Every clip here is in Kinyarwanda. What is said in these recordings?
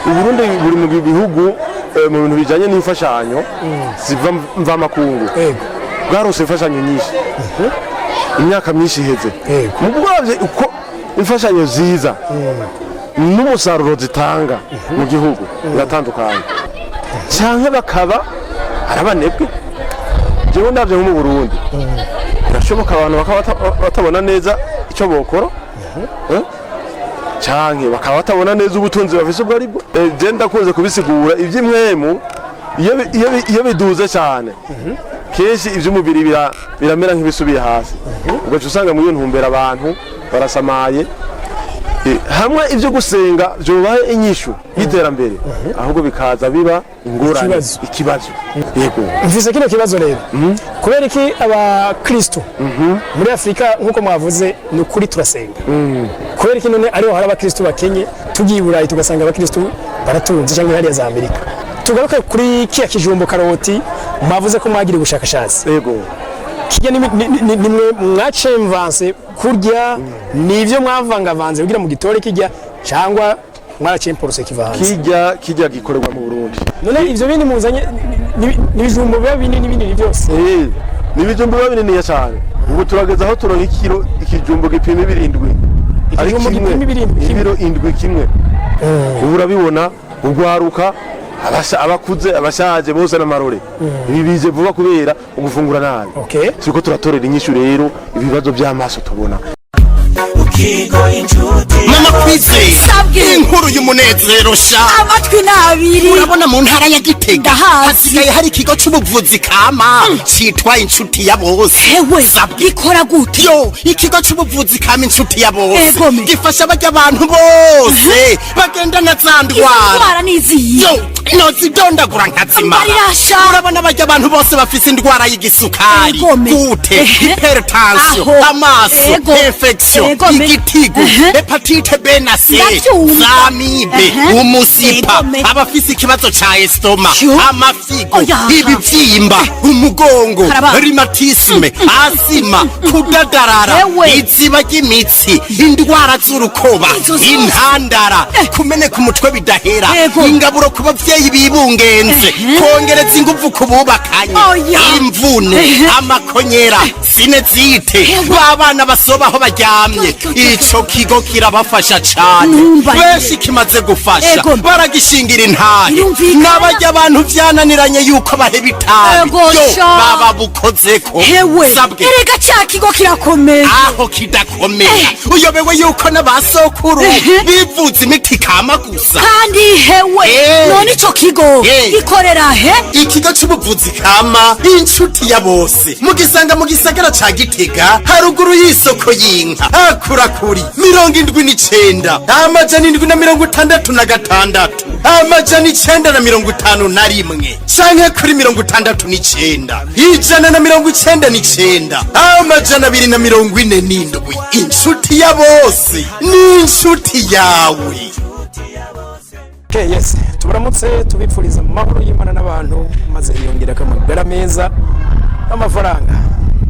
Uburundi buri mu bihugu mu bintu bijanye n'imfashanyo ziva mva makungu bwarose imfashanyo nyinshi imyaka myinshi iheze mu bwavye uko imfashanyo ziza n'umusaruro zitanga mu gihugu biratandukanye canke bakaba arabanebwe jewe ndavye nko mu Burundi birashoboka abantu bakaba batabona neza icyo bokora canke bakaba batabona neza ubutunzi bafise ubwo aribwo je ndakunze kubisigura ivy'imwemu iyo biduze cyane kenshi ivy'umubiri biramera nk'ibisubiye hasi ubwo usanga mu ntumbera abantu barasamaye hamwe ivyo gusenga byobaye inyishu y'iterambere ahubwo bikaza biba ingorane ikibazo yego mvise kino kibazo rero kubera iki abakristo muri Afrika nkuko mwavuze ni ukuri turasenga kubera iki none ariho hari abakristo bakenye tugiye i Burayi tugasanga abakristo baratunze cyangwa hariya za Amerika tugaruke kuri kiya kijumbo karoti mwavuze ko mwagira ubushakashatsi yego kijya nimwe mwacemvanse kurya nivyo mwavangavanze kugira mu gitore kijya cyangwa mwaracemporose kivanze kijya gikorerwa mu Burundi none ivyo bindi muzanye nibijumbo biba binini byose nibijumbo biba binini cyane ubu turageza aho turonka ikijumbo gipima 7 ari ibiro 7 kimwe ubu urabibona ugwaruka abakuze abashaje bose n'amarore ibi bize vuba kubera ugufungura nabi turiko turatorera inyishu rero ibibazo by'amaso tubona Mama Kwize inkuru y'umunezero sha amatwi nabiri urabona mu ntara ya Gitega hasigaye hari ikigo c'ubuvuzi kama citwa inshuti ya bose hewe gikora gute yo ikigo c'ubuvuzi kama inshuti ya bose gifasha abajya abantu bose bagendana zandwara niziye yo nozidondagura nkazima urabona abajya abantu bose bafise indwara y'igisukari gute hypertension amaso infection igitigu hepatite B na C zamibe umusipa abafise ikibazo ca estoma amafigo ibivyimba umugongo rheumatisme asima kudadarara iziba ry'imitsi indwara z'urukoba intandara kumeneka umutwe bidahera ingaburo ku bavyeyi bibungenze kongereza inguvu ku bubakanye imvune amakonyera sinezite babana basobaho baryamye ico kigo kirabafasha cyane benshi kimaze gufasha baragishingira intahe n'abajya abantu vyananiranye yuko baheba itabi baba bukozeko sabwe erega cya kigo kirakomeye aho kidakomeye uyobewe yuko n'abasokuru bivuza imiti kama gusa kandi hewe none ico kigo gikorera he ikigo c'ubuvuzi kama inshuti ya bose mugisanga mu gisagara ca Gitega haruguru y'isoko y'inka akurakuri 79 amajana 766 amajana 951 canke kuri 69 ijana na 99 amajana 247 inshuti ya bose ni inshuti yawe. Yes, tuburamutse tubipfuriza mu mahoro y'Imana n'abantu maze yongera kamagara meza amafaranga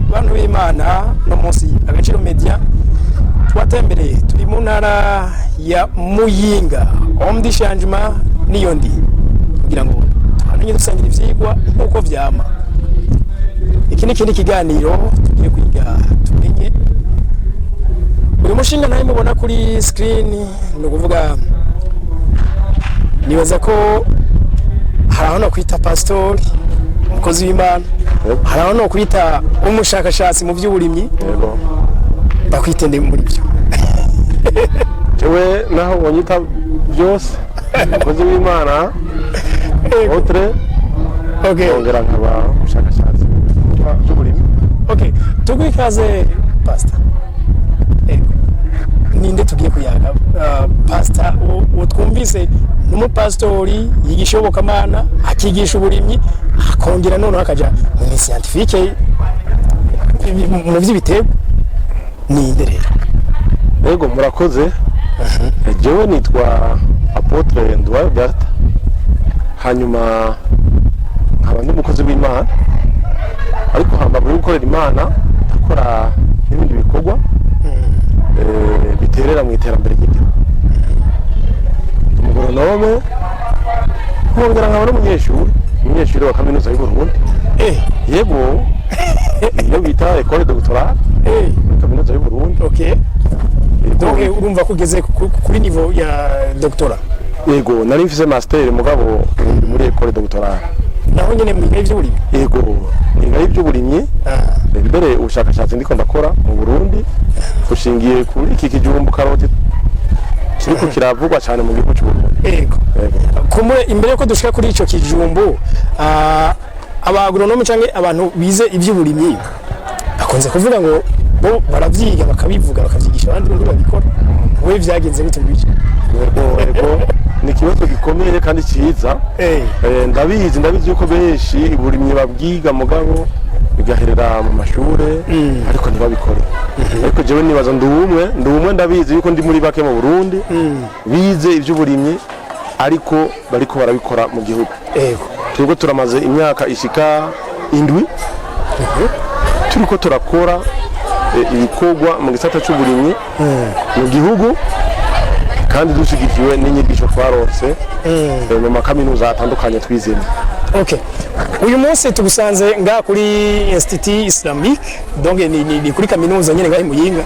abantu b'Imana no munsi Agaciro Media twatembereye turi mu ntara ya Muyinga Omdi Changement niyo ndi kugira ngo twananye dusangira ivyigwa uko vyama iki ni kindi kiganiro tugiye kwiga tumenye uyu mushinga naye mubona kuri screen no kuvuga nibaza ko haraho no kwita pastor umukozi w'Imana haraho no kwita umushakashatsi mu by'uburimyi bakwitende muri byo jewe naho wonyita byose umukozi w'Imana autre ongera nkaba umushakashatsi mu by'uburimyi tugwikaze pastor ninde tugiye kuyaga pastor utwumvise n'umupastori yigisha iyobokamana akigisha uburimyi akongera none akaja mu scientifique mu by'ibitego ninde rero yego murakoze jewe nitwa Apotre Ndwayo Berta hanyuma nkaba ndi umukozi w'Imana ariko hambavu yo gukorera Imana akora n'ibindi bikorwa biterera mu iterambere ry'igihugu umugoronome nkongera nkaba n'umunyeshuri wa kaminuza y'u Burundi yego iyo bita école doctorale kaminuza y'u Burundi. Okay, donc urumva kugeze kuri niveau ya doctorat? Yego nari mfise master mugabo muri école doctorale. Naho nyene mu ivy'uburimyi? Yego ni ivy'uburimyi. Mbere ubushakashatsi ndiko ndakora mu Burundi ushingiye kuri iki kijumbu karoti kiriko kiravugwa cyane mu gihugu cy'u Burundi. Yego kumure imbere yuko dushika kuri ico kijumbu abagronome canke abantu bize ivy'uburimyi bakonze kuvuga ngo bo baravyiga bakabivuga bakavyigisha abandi ngo babikora. Wewe vyagenze bite bice? Yego ni ikibazo gikomeye kandi cyiza. Ndabizi yuko benshi uburimyi babwiga mugabo bigaherera mu mashure ariko ntibabikore. Ariko jewe nibaza ndumwe ndabizi yuko ndi muri bake mu Burundi bize ivy'uburimyi ariko bariko barabikora mu gihugu. Twebwe turamaze imyaka ishika 7 turiko turakora ibikorwa mu gisata cy'uburimyi mu gihugu kandi dushigikiwe n'inyigisho twaronse mu makaminuza atandukanye twizemo. Okay, uyu munsi tugusanze nga kuri Institut Islamique, donc ni kuri kaminuza nyene ngahe Muyinga,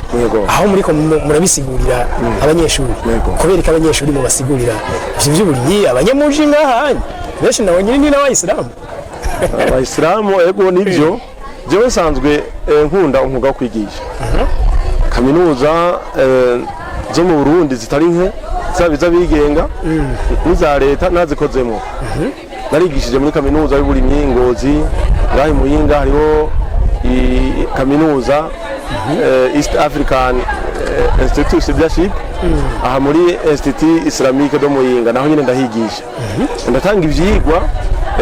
aho muri ko murabisigurira abanyeshuri. Kubera ko abanyeshuri mu basigurira ivy'uburimyi abanyamuji ngaha benshi nawe nyine ni n'abayisilamu. Abayisilamu ego nivyo jewe sanzwe nkunda umwuga wo kwigisha. Kaminuza zo mu Burundi zitari nke zabiza bigenga n'iza leta nazikozemo. Narigishije muri kaminuza y'uburimyi Ngozi, ngahe Muyinga hariho kaminuza East African Institute Leadership, aha muri Institut Islamique do Muyinga naho nyine ndahigisha. Ndatanga ivyigwa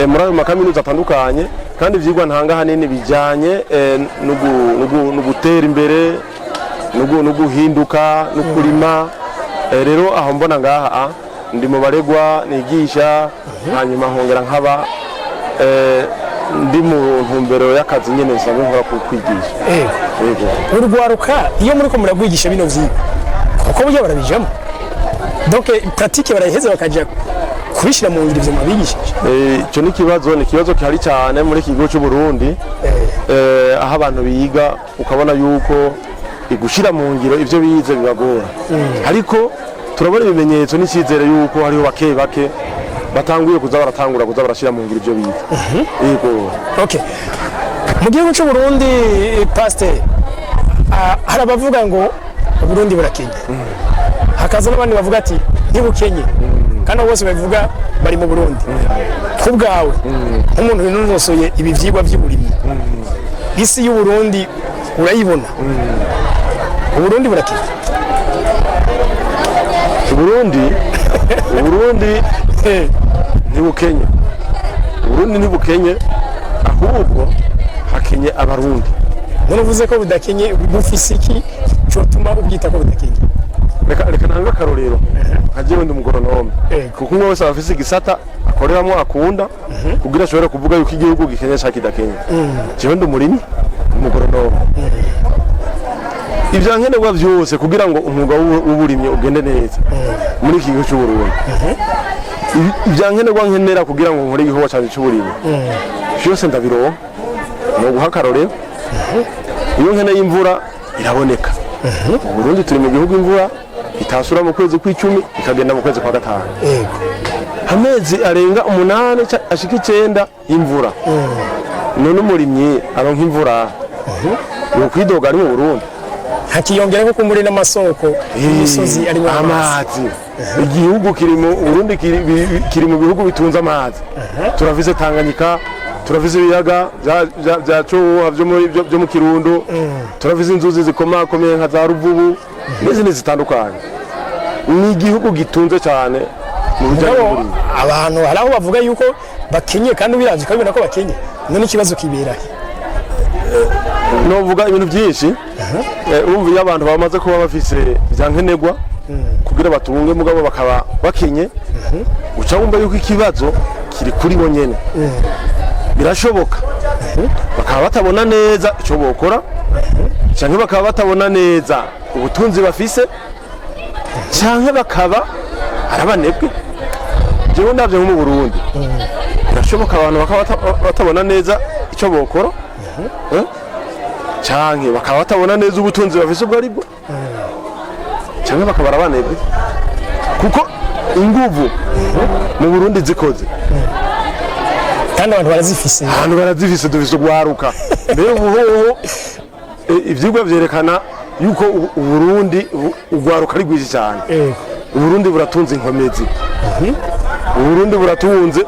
muri ayo makaminuza atandukanye kandi ivyigwa ntanga hanini bijanye no gutera imbere no guhinduka no kurima. Rero aho mbona ngaha ndi mu baregwa nigisha hanyuma nkongera nkaba ndi mu ntumbero y'akazi nyene nsanzwe nkora ku kwigisha. Yego urwaruka iyo muri ko muragwigisha bino vyigwa kuko burya barabijamo, donc pratique barayiheza bakaja kubishira mu ngiro ivyo mabigishije. Ico ni ikibazo kihari cyane muri iki gihugu cy'u Burundi, aho abantu biga ukabona yuko igushira mu ngiro ivyo bize bibagora, ariko turabona ibimenyetso n'icyizere yuko hariho bake batanguye kuza barashira mu ngiro ivyo bize. Yego. Okay, mu gihugu cy'u Burundi pasteur hari abavuga ngo Burundi burakenye, hakaza n'abandi bavuga ati ntibukenye, kandi bose bavuga bari mu Burundi. Kubwawe nk'umuntu winonosoye ibi vyigwa by'uburimyi, isi y'u Burundi urayibona? Uburundi burakenye? Uburundi ntibukenye. Uburundi ntibukenye ahubwo hakenye abarundi. None uvuze ko budakenye bufise iki cyotuma ubwita ko budakenye? Reka nanga akarorero nkajewe ndi umugoronome kuko umwe wese afise igisata akoreramo akunda kugira ashobore kuvuga yuko igihugu gikenye cyangwa kidakenye. Jewe ndi umurimyi umugoronome, ivyankenerwa vyose kugira ngo umwuga w'uburimyi ugende neza muri iki gihugu cy'u Burundi, ivyankenerwa nkenera kugira ngo nkore igikorwa cyane cy'uburimyi vyose ndabironka. No guha akarorero, iyo nkeneye imvura iraboneka. Mu Burundi turi mu gihugu imvura itasura mu kwezi kw'icumi ikagenda mu kwezi kwa gatanu. Amezi arenga 8 ashika 9 imvura. None umurimyi aronka imvura yo kwidoga ari mu Burundi. Hakiyongera ko kumuri n'amasoko imisozi ari mu amazi. Igihugu kiri mu Burundi kiri mu bihugu bitunze amazi. Turavize Tanganyika, turavize ibiyaga bya Cohoha byo mu Kirundo, turavize inzuzi zikomakomeye nka za Ruvubu n'izindi zitandukanye. Ni igihugu gitunze cyane mu bijyanye n'uburimyi. Abantu haraho bavuga yuko bakenye kandi ubiravye kabibona ko bakenye. None ikibazo kibera novuga ibintu byinshi. Urumva iyo abantu bamaze kuba bafise byankenerwa kugira batunge mugabo bakaba bakenye, uca wumva yuko ikibazo kiri kuri bo nyene. Birashoboka bakaba batabona neza icyo bokora cyangwa bakaba batabona neza ubutunzi bafise cyangwa bakaba arabanebwe jewe ndavye nko mu Burundi birashoboka abantu bakaba batabona neza icyo bokora canke bakaba batabona neza ubutunzi bafise ubwo aribwo canke bakaba arabanebwe kuko inguvu mu Burundi zikoze kandi abantu barazifise dufise gwaruka mbere ubuhoho ivyigwa vyerekana yuko Uburundi ugwaruka ari rwinshi cyane Uburundi buratunze inkomezi Uburundi buratunze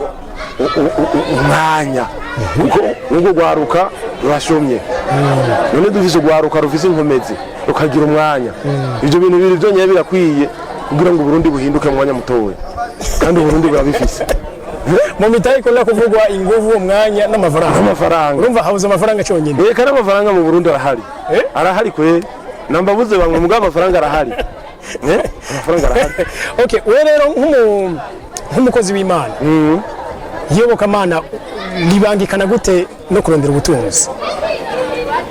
umwanya kuko ubwo gwaruka rurashomye none dufise gwaruka rufise inkomezi rukagira umwanya ivyo bintu biri byonyeye birakwiye kugira ngo Uburundi buhinduke mu mwanya mutoya kandi Uburundi burabifise mu mitayi ko kuvugwa inguvu umwanya n'amafaranga urumva habuze amafaranga cyonyine kandi amafaranga mu Burundi arahari kwe nambabuze bamwe mugabo amafaranga arahari amafaranga arahari okay we rero nk'umukozi w'Imana iyobokamana libangikana gute no kurondera ubutunzi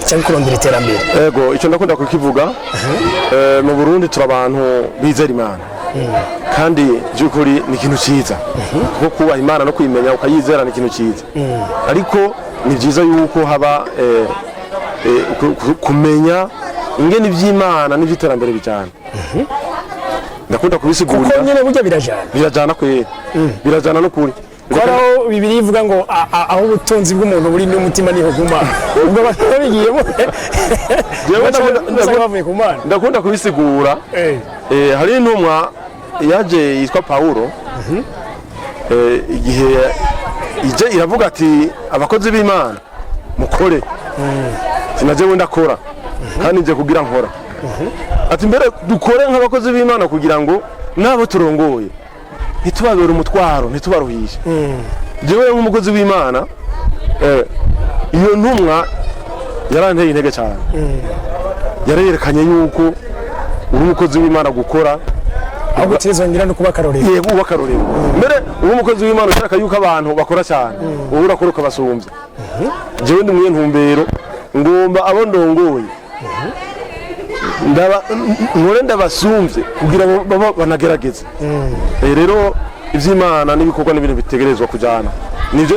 cyangwa kurondera iterambere yego icyo ndakunda kukivuga mu Burundi turi abantu bizera Imana kandi by'ukuri ni ikintu cyiza kuko kuba Imana no kwimenya ukayizera ni ikintu cyiza ariko ni byiza yuko haba kumenya ingene iby'Imana n'iby'iterambere bijyana ndakunda kubisigurira kuko nyine burya birajyana kwera birajyana no kuri kwaraho Bibiliya ivuga ngo aho ubutunzi bw'umuntu buri n'umutima niho guma ubwo babigiyemo ndakunda kubisigura hari intumwa yaje yitwa Paulo igihe ije iravuga ati abakozi b'Imana mukore sinaje wenda kora kandi nje kugira nkora ati mbere dukore nk'abakozi b'Imana kugira ngo nabo turongoye ntitubabere umutwaro ntitubaruhishe jewe nk'umukozi w'Imana iyo ntumwa yaranteye intege cyane yarerekanye yuko uri umukozi w'Imana gukora aho gutezangira no kuba karorero yego ubakarorero mbere uri umukozi w'Imana ushaka yuko abantu bakora cyane wowe urakora ukabasumbya jewe ndi mu ntumbero ngomba abo ndongoye ndabasumbye kugira ngo banagerageze rero iby'Imana n'ibikorwa n'ibintu bitegerezwa kujyana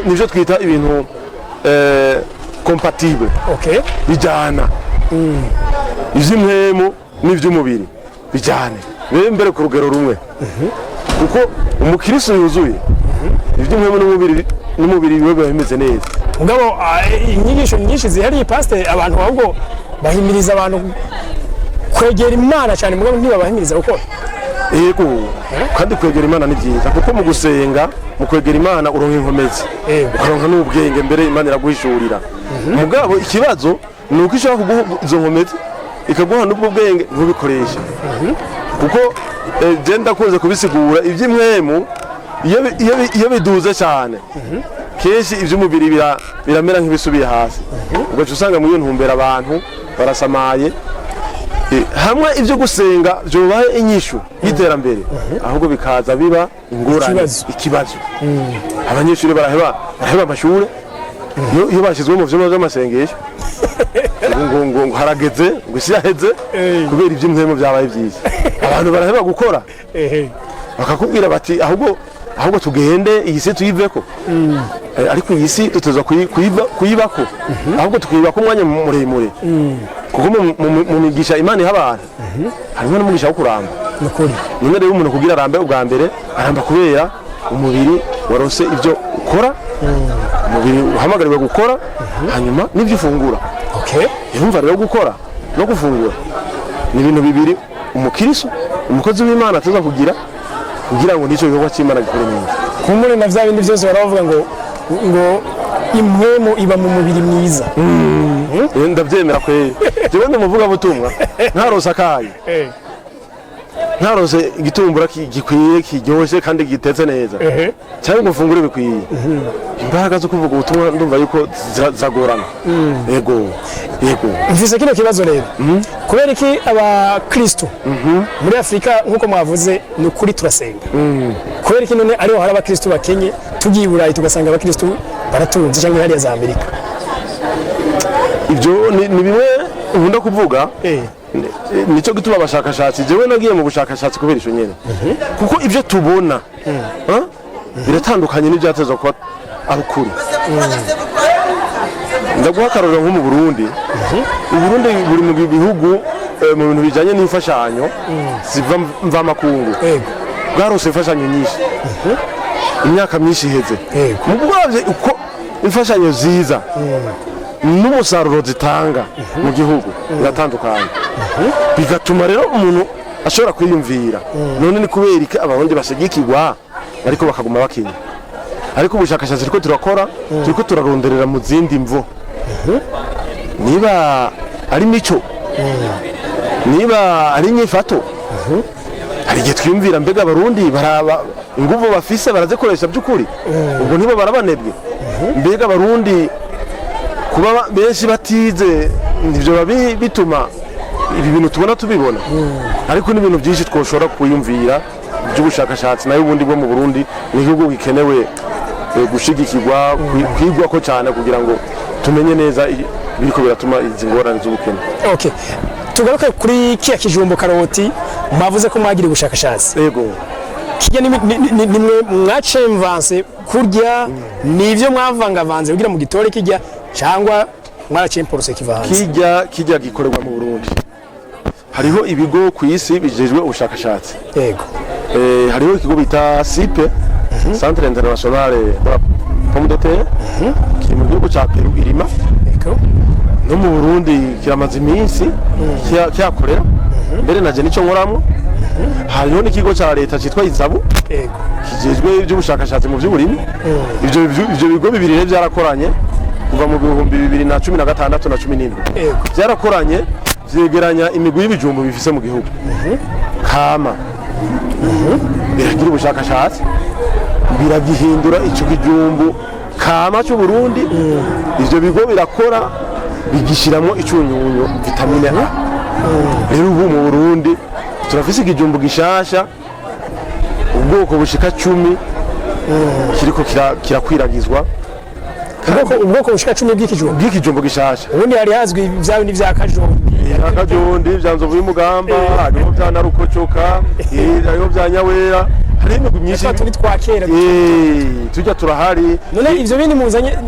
nivyo twita ibintu compatible bijyana iby'imwemu n'iby'umubiri bijyane mbere ku rugero rumwe kuko umukristo yuzuye iby'imwemu n'umubiri biba bimeze neza ngabo inyigisho nyinshi zihari pastor abantu ahubwo bahimiriza abantu kwegera Imana cyane mugabo ntibabahimiriza gukora yego kandi kwegera Imana ni byiza kuko mu gusenga mu kwegera Imana uronka inkomezi ukaronka n'ubwenge mbere Imana iraguhishurira mugabo ikibazo ni uko ishaka kuguha izo nkomezi ikaguha n'ubwo bwenge ntubikoreshe kuko je ndakunze kubisigura iby'imwemu iyo biduze cyane kenshi iby'umubiri biramera nk'ibisubiye hasi ugaca usanga mu iyo ntumbera abantu barasamaye hamwe ibyo gusenga byobaye inyishu y'iterambere ahubwo bikaza biba ingorane ikibazo abanyeshuri baraheba amashuri iyo bashyizwe mu vyuma by'amasengesho ngo harageze ngo isi yaheze kubera iby'imwemu byabaye byiza abantu baraheba gukora bakakubwira bati ahubwo tugende iyi si tuyiveko ariko iyi si tuteza kuyibako ahubwo tukiyibako umwanya muremure kuko mu migisha Imana iha abantu harimo n'umugisha wo kuramba nimwe rero umuntu kugira arambe ubwa mbere aramba kubera umubiri warose ibyo ukora umubiri uhamagariwe gukora hanyuma n'ibyo ufungura yumva rero gukora no gufungura ni ibintu bibiri umukristo umukozi w'Imana ataza kugira ngo nicyo gikorwa cy'Imana gikore neza kumuri na vya bindi byose baravuga ngo imwemu iba mu mubiri mwiza ndabyemera kweri jewe ndamuvuga butumwa ntarose akaye ntarose igitumbura gikwiye kiryoshye kandi gitetse neza cyangwa ngo mfungure bikwiye imbaraga zo kuvuga ubutumwa ndumva yuko zagorana yego mvise kino kibazo rero kubera iki abakristo muri Afrika nkuko mwavuze ni ukuri turasenga kubera iki none ariho hari abakristo bakenye tugiye i Burayi tugasanga abakristo baratunze cyangwa hariya za Amerika ibyo ni bimwe nkunda kuvuga nicyo gituma abashakashatsi jewe nagiye mu bushakashatsi kubera isho nyene kuko ibyo tubona biratandukanye n'ibyatezwa kuba ari ukuri. Ndaguha akarorero nko mu Burundi. Uburundi buri mu bihugu mu bintu bijanye n'imfashanyo ziva mva makungu. Bwarose imfashanyo nyinshi. Imyaka myinshi iheze. Mu bwavye uko imfashanyo ziza n'umusaruro zitanga mu gihugu biratandukanye. Bigatuma rero umuntu ashobora kwiyumvira none ni kubera iki abarundi bashigikirwa ariko bakaguma bakinya. Ariko ubushakashatsi turiko turakora turiko turaronderera mu zindi mvo. Niba ari mico, niba ari nyifato, hari igihe twiyumvira mbega abarundi baraba inguvu bafise barazikoresha by'ukuri, ubwo ntibo barabanebwe. Mbega abarundi kuba benshi batize nivyo bituma ibi bintu tubona tubibona, ariko ni ibintu byinshi twoshobora kuyumvira by'ubushakashatsi. Nayo ubundi bwo mu Burundi ni igihugu gikenewe gushigikirwa kwigwa ko cyane kugira ngo tumenye neza biriko biratuma izi ngorane z'ubukene. Okay, tugaruke kuri kiya kijumbo karoti mwavuze ko mwagira ubushakashatsi. Yego, kijya nimwe mwace mvanse kurya nivyo mwavangavanze kugira mu gitore kijya cyangwa mwarace imporose kivanze? Kijya gikorerwa mu Burundi. Hariho ibigo ku isi bijejwe ubushakashatsi. Yego, hariho ikigo bita SIPE, Centre International de la Pomme de Terre, kiri mu gihugu ca Peru irima. No mu Burundi kiramaze iminsi cyakorera. Mbere naje nico nkoramwo. Hariho n'ikigo ca leta citwa Izabu, kijejwe iby'ubushakashatsi mu by'uburimi. Ivyo bigo bibiri rero byarakoranye kuva mu 2016 na 17. Byarakoranye vyegeranya imigwi y'ibijumbu bifise mu gihugu. Kama biragira ubushakashatsi biragihindura ico kijumbu kama cyo Burundi. Ivyo bigo birakora bigishiramo icunyunyu vitamine A. Rero ubu mu Burundi turafise ikijumbu gishasha ubwoko bushika 10 kiriko kirakwiragizwa. Ubwoko bushika 10 bw'ikijumbu gishasha. Ubundi hari hazwi vyawe ni vya kajondi vya nzovu y'umugamba, hariho vya narukocoka, hariho vya nyawera, hari imigwi myinshi turi twakera. Tujya turahari. None ivyo bindi muzanye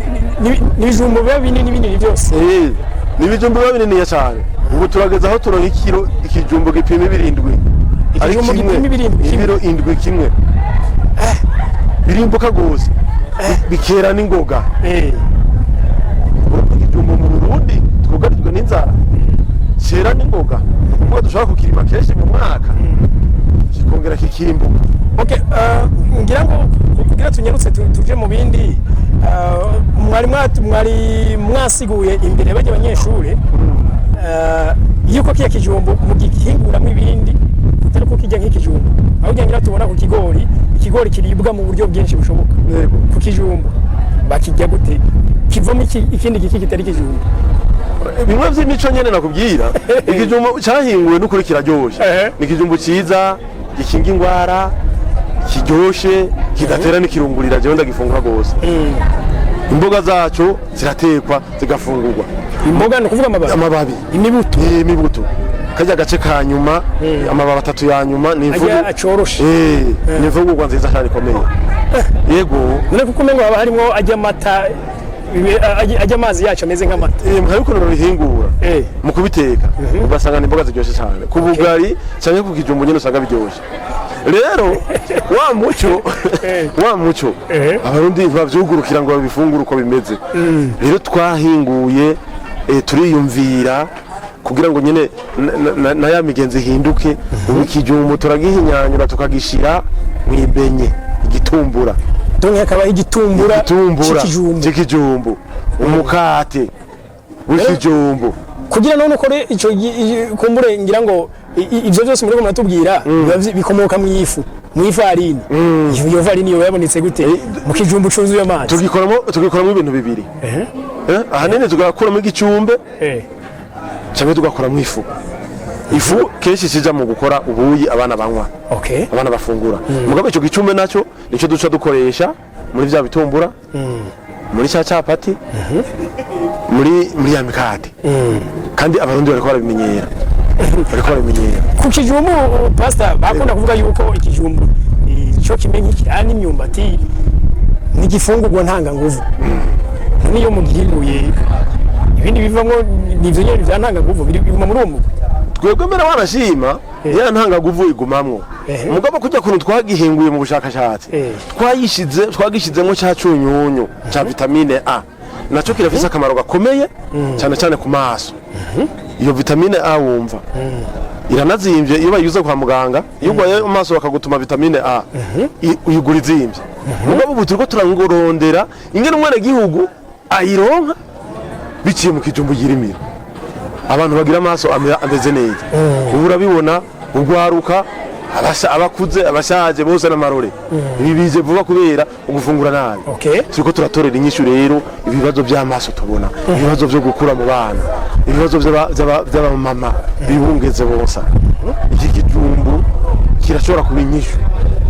ni bijumbu biba binini byose. Ni bijumbu biba binini cyane. Ubu turageza aho turonka ikijumbu gipima 7. Ikijumbu gipima 7 kimwe. Birimbuka gose. Bikera n'ingoga. Ikijumbu mu Burundi twugarijwe n'inzara. Kera n'ingoga. Kuko dushaka kukirima kenshi mu mwaka. Kikongera kikimbuka. Okay, ngira ngo kugira tunyarutse tuje mu bindi mwari mwasiguye imbere bajye abanyeshure yuko kiya kijumbu mu gihinguramo ibindi utari ko kijya nk'ikijumbu. Aho ngira tubona ku ikigori kiribwa mu buryo bwinshi bushoboka. Ku kijumbu bakijya gute kivamo ikindi giki kitari kijumbu? Bimwe vy'imico nyene nakubwira. Ikijumbu cyahinguwe n'ukuri kiraryoshe. Ni ikijumbu ciza gikinga ingwara, kiryoshe, kidatera n'ikirungurira je ndagifungura gose. Imboga zacu ziratekwa zigafungurwa. Imboga no kuvuga amababi, imibuto. Kajya gace ka nyuma, amababi 3 ya nyuma ni imvugo acoroshe. Ni imvugo nziza cyane ikomeye. Yego, none kuko mengo haba harimo ajya mata ajya amazi yacu ameze nk'amata. Mukabiko no bihingura mu kubiteka ugasanga imboga ziryoshe cyane. Ku bugari cyane ku kijumbu nyene usanga biryoshe. Rero wa muco abarundi bavyugurukira ngo babifungura uko bimeze. Rero twahinguye turiyumvira kugira ngo nyene na ya migenzi hinduke. Ubu kijumbu turagihinyanyura tukagishira mwibenye igitumbura. Donc hakaba igitumbura cy'ikijumbu, umukate w'ikijumbu. Kugira none ukore ico kumbure ngira ngo ivyo byose muri ko muratubwira bikomoka mu ifu, mu ifarini. Iyo farini yo yabonetse gute mu kijumbu cuzuye amazi? Tugikoramo ibintu bibiri. Ahanene tugakuramo igicumbe. Cyangwa tugakoramo ifu. Ifu kenshi kija mu gukora ubuyi abana banywa. Abana bafungura. Mugabe ico gicumbe naco nico duca dukoresha muri vya bitumbura. Muri cha chapati. Muri ya mikate. Kandi abarundi bariko barabimenyera. Ku kijumbu pastor bakunda kuvuga yuko ikijumbu cyo kimenye cyane imyumbati n'igifungurwa ntanga nguvu niyo mugihinduye ibindi bivamo nivyo nyene bya ntanga nguvu biguma muri uwo twebwe mbere wanashima ya ntanga nguvu igumamwo mugabo kujya kuntu twagihinguye mu bushakashatsi twagishizemo cya cyunyunyu cya vitamine A naco kirafise akamaro gakomeye cyane cyane ku maso iyo vitamine A wumva iranazimvye iyo bayuze kwa muganga iyo ugwaye amaso bakagutuma vitamine A uyigura izimvye mugabo ubu turiko turangorondera ingene umwana gihugu ayironka biciye mu kijumbu yirimira abantu bagira amaso ameze neza ubu urabibona ugwaruka abakuze abashaje bose n'amarore ibi bije vuba kubera ugufungura nabi turiko turatorera inyishu rero ibibazo by'amaso tubona ibibazo byo gukura mu bana ibibazo by'abamama bibungeze bose iki kijumbu kirashobora kuba inyishu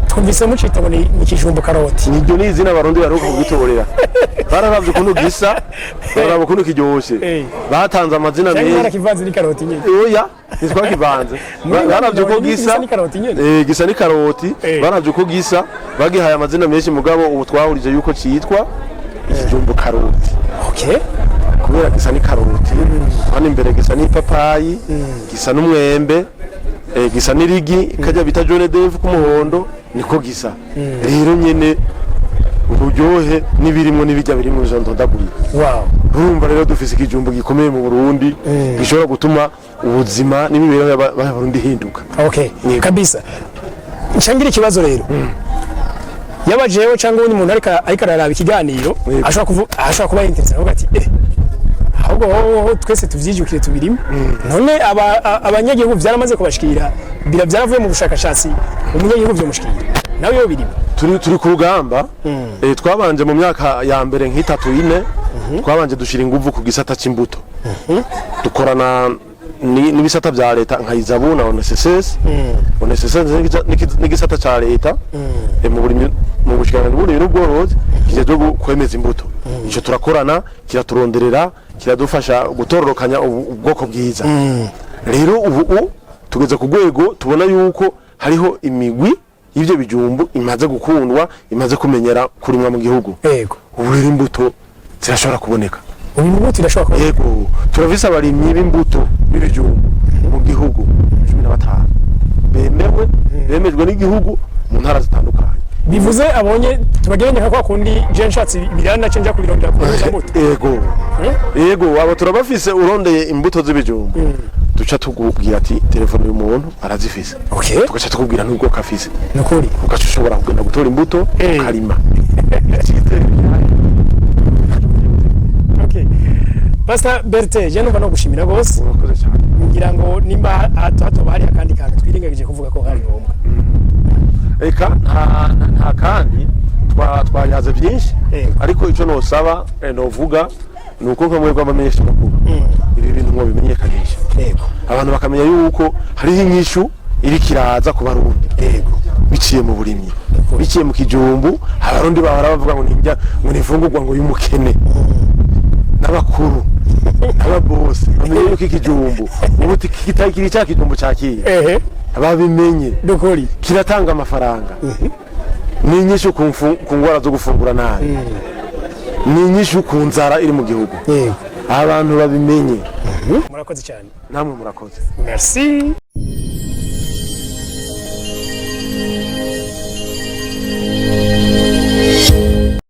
twumvise mucita ngo ni kijumbu karoti niryo n'izina barundi baruka kugitorera bararavye ukuntu gisa baraba ukuntu kiryoshe batanze amazina meza cyangwa kivanze ni karoti nyene oya ntitwakivanze baravye uko gisa gisa ni karoti baravye uko gisa bagihaye amazina menshi mugabo ubu twahurije yuko citwa ikijumbu karoti kubera gisa ni karoti hano imbere gisa ni papayi gisa n'umwembe gisa n'irigi kajya bita jaune d'œuf k'umuhondo niko gisa rero nyene uburyohe n'ibirimwo n'ibijya birimwo izo ndodaguri urumva rero dufise ikijumbu gikomeye mu Burundi gishobora gutuma ubuzima n'imibereho y'abarundi hinduka kabisa nshangira ikibazo rero yabajeho cyangwa undi muntu ariko araraba ikiganiro ashobora kuba interesa avuga ati ahubwo twese tuvyijukire tubirimo none abanyagihugu byaramaze kubashikira byaravuye mu bushakashatsi umunyagihugu byo mushikira nawe yo birimo turi ku rugamba twabanje mu myaka ya mbere nk'itatu ine twabanje dushira inguvu ku gisata c'imbuto dukorana n'ibisata bya leta nka Izabu na ONSS n'igisata ca leta mu bushikiranganje bw'uburimyi n'ubworozi kijejwe kwemeza imbuto ico turakorana kiraturonderera kiradufasha gutororokanya ubwoko bwiza rero ubu tugeze ku rwego tubona yuko hariho imigwi y'ivyo bijumbu imaze gukundwa imaze kumenyera kurimwa mu gihugu ubu rero imbuto zirashobora kuboneka imbuto irashobora kuboneka turavise abarimyi b'imbuto b'ibijumbu mu gihugu 15 bemejwe n'igihugu mu ntara zitandukanye bivuze abonye tubagerenya kwa kundi je nshatsi birana cenja kubirondera ku mbuto yego abo turabafise urondeye imbuto z'ibijumbu duca tugubwira ati telefone y'umuntu arazifise tugaca tukubwira n'ubwo kafise nukuri ugashobora kugenda gutora imbuto ukarima Pastor Bertin je numva no gushimira gose ngira ngo nimba hato bari akandi kantu twirengagije kuvuga ko hari ngombwa eka nta kandi twanyaze byinshi ariko ico nosaba novuga nuko nka mwebwe amamenyesha makuru ibi bintu ngo bimenyekanisha abantu bakamenya yuko hariho inyishu iri kiraza ku barundi biciye mu burimyi biciye mu kijumbu abarundi bahora bavuga ngo ninjya ngo nifungurwa ngo y'umukene n'abakuru n'ababose bamenye yuko ikijumbu ubu kiri cya kijumbu cyakiye ababimenye dukuri kiratanga amafaranga ni inyishu ku ngwara zo gufungura nabi ni inyishu ku nzara iri mu gihugu abantu babimenye murakoze cyane namwe murakoze merci